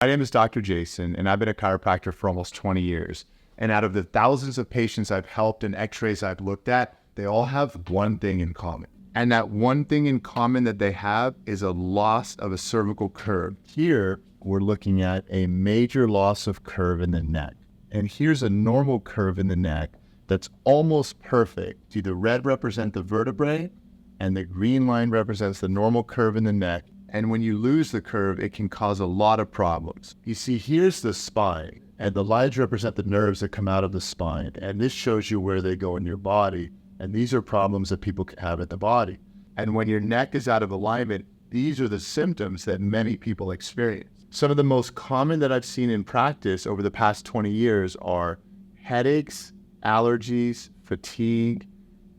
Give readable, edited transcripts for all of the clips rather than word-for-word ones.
My name is Dr. Jason, and I've been a chiropractor for almost 20 years. And out of the thousands of patients I've helped and x-rays I've looked at, they all have one thing in common. And that one thing in common that they have is a loss of a cervical curve. Here, we're looking at a major loss of curve in the neck. And here's a normal curve in the neck that's almost perfect. See, the red represents the vertebrae, and the green line represents the normal curve in the neck. And when you lose the curve, it can cause a lot of problems. You see, here's the spine, and the lines represent the nerves that come out of the spine. And this shows you where they go in your body. And these are problems that people can have at the body. And when your neck is out of alignment, these are the symptoms that many people experience. Some of the most common that I've seen in practice over the past 20 years are headaches, allergies, fatigue,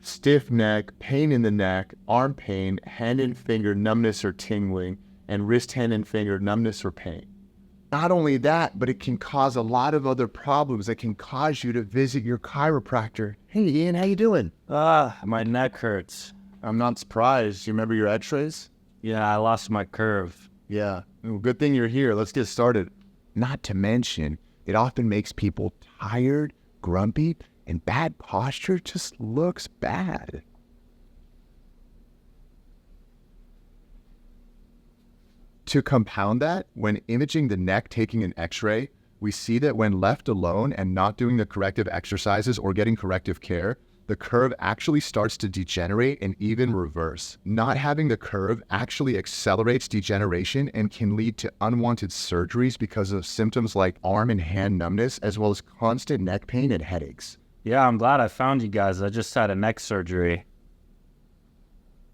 stiff neck, pain in the neck, arm pain, hand and finger numbness or tingling, and wrist, hand, and finger numbness or pain. Not only that, but it can cause a lot of other problems that can cause you to visit your chiropractor. Hey, Ian, how you doing? My neck hurts. I'm not surprised. You remember your x-rays? Yeah, I lost my curve. Yeah. Well, good thing you're here. Let's get started. Not to mention, it often makes people tired, grumpy, and bad posture just looks bad. To compound that, when imaging the neck taking an x-ray, we see that when left alone and not doing the corrective exercises or getting corrective care, the curve actually starts to degenerate and even reverse. Not having the curve actually accelerates degeneration and can lead to unwanted surgeries because of symptoms like arm and hand numbness, as well as constant neck pain and headaches. Yeah, I'm glad I found you guys. I just had a neck surgery.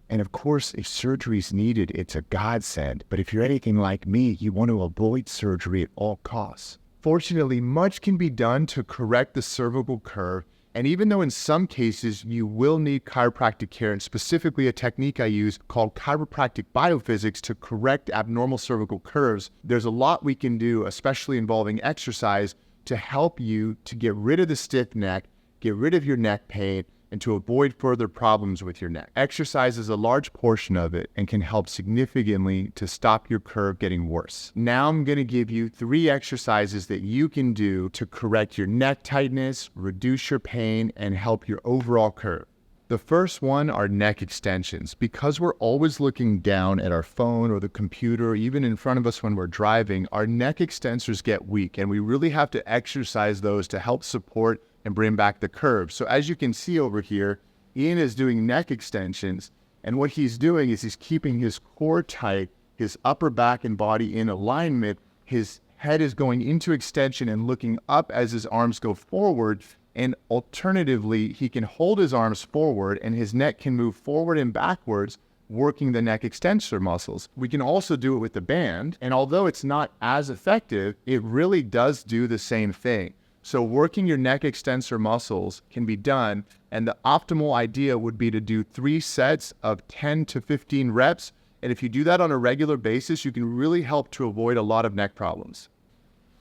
And of course, if surgery is needed, it's a godsend. But if you're anything like me, you want to avoid surgery at all costs. Fortunately, much can be done to correct the cervical curve. And even though in some cases you will need chiropractic care, and specifically a technique I use called chiropractic biophysics to correct abnormal cervical curves, there's a lot we can do, especially involving exercise, to help you to get rid of the stiff neck, get rid of your neck pain, and to avoid further problems with your neck. Exercise is a large portion of it and can help significantly to stop your curve getting worse. Now I'm going to give you 3 exercises that you can do to correct your neck tightness, reduce your pain, and help your overall curve. The first one are neck extensions. Because we're always looking down at our phone or the computer, or even in front of us when we're driving, our neck extensors get weak, and we really have to exercise those to help support and bring back the curve. So as you can see over here, Ian is doing neck extensions, and what he's doing is he's keeping his core tight, his upper back and body in alignment. His head is going into extension and looking up as his arms go forward, and alternatively, he can hold his arms forward and his neck can move forward and backwards, working the neck extensor muscles. We can also do it with the band, and although it's not as effective, it really does do the same thing. So working your neck extensor muscles can be done, and the optimal idea would be to do 3 sets of 10 to 15 reps. And if you do that on a regular basis, you can really help to avoid a lot of neck problems.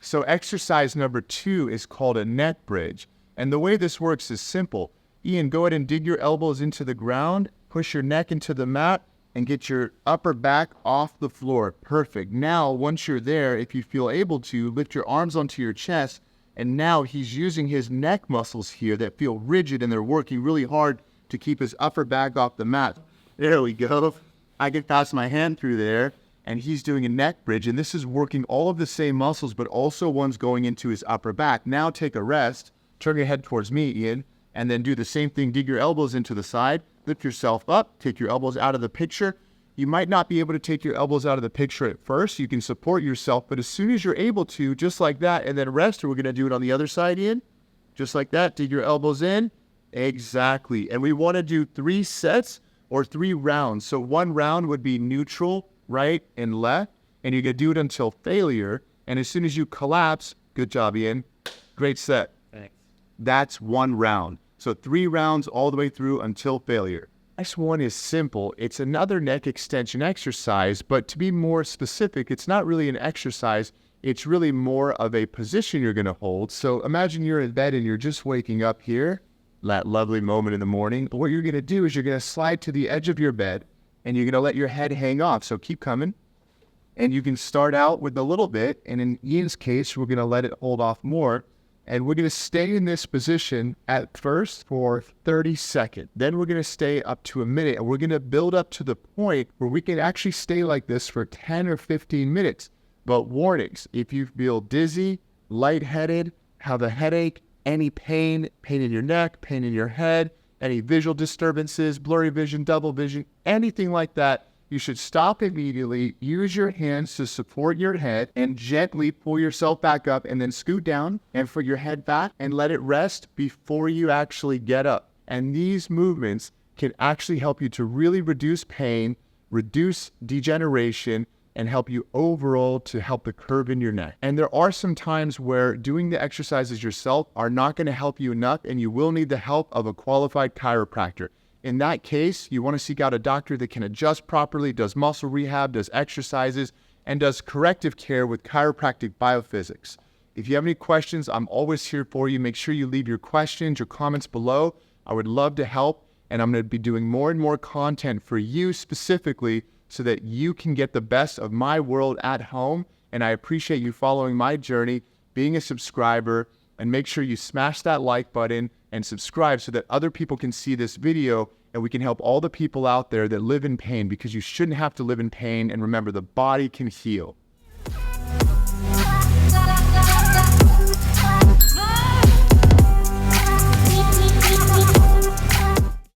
So exercise number 2 is called a neck bridge. And the way this works is simple. Ian, go ahead and dig your elbows into the ground, push your neck into the mat, and get your upper back off the floor. Perfect. Now, once you're there, if you feel able to, lift your arms onto your chest. And now he's using his neck muscles here that feel rigid, and they're working really hard to keep his upper back off the mat. There we go. I can pass my hand through there, and he's doing a neck bridge. And this is working all of the same muscles, but also one's going into his upper back. Now take a rest. Turn your head towards me, Ian, and then do the same thing. Dig your elbows into the side. Lift yourself up. Take your elbows out of the picture. You might not be able to take your elbows out of the picture at first. You can support yourself, but as soon as you're able to, just like that, and then rest, we're going to do it on the other side, Ian. Just like that. Dig your elbows in. Exactly. And we want to do 3 sets or 3 rounds. So 1 round would be neutral, right and left, and you're going to do it until failure. And as soon as you collapse, good job, Ian. Great set. Thanks. That's 1 round. So 3 rounds all the way through until failure. Next one is simple. It's another neck extension exercise, but to be more specific, it's not really an exercise. It's really more of a position you're going to hold. So imagine you're in bed and you're just waking up here, that lovely moment in the morning. But what you're going to do is you're going to slide to the edge of your bed and you're going to let your head hang off. So keep coming. And you can start out with a little bit, and in Ian's case, we're going to let it hold off more. And we're going to stay in this position at first for 30 seconds. Then we're going to stay up to a minute, and we're going to build up to the point where we can actually stay like this for 10 or 15 minutes. But warnings, if you feel dizzy, lightheaded, have a headache, any pain in your neck, pain in your head, any visual disturbances, blurry vision, double vision, anything like that, you should stop immediately, use your hands to support your head, and gently pull yourself back up, and then scoot down and put your head back and let it rest before you actually get up. And these movements can actually help you to really reduce pain, reduce degeneration, and help you overall to help the curve in your neck. And there are some times where doing the exercises yourself are not going to help you enough, and you will need the help of a qualified chiropractor. In that case, you want to seek out a doctor that can adjust properly, does muscle rehab, does exercises, and does corrective care with chiropractic biophysics. If you have any questions, I'm always here for you. Make sure you leave your questions or comments below. I would love to help, and I'm going to be doing more and more content for you specifically so that you can get the best of my world at home. And I appreciate you following my journey, being a subscriber, and make sure you smash that like button and subscribe so that other people can see this video and we can help all the people out there that live in pain, because you shouldn't have to live in pain. And remember, the body can heal.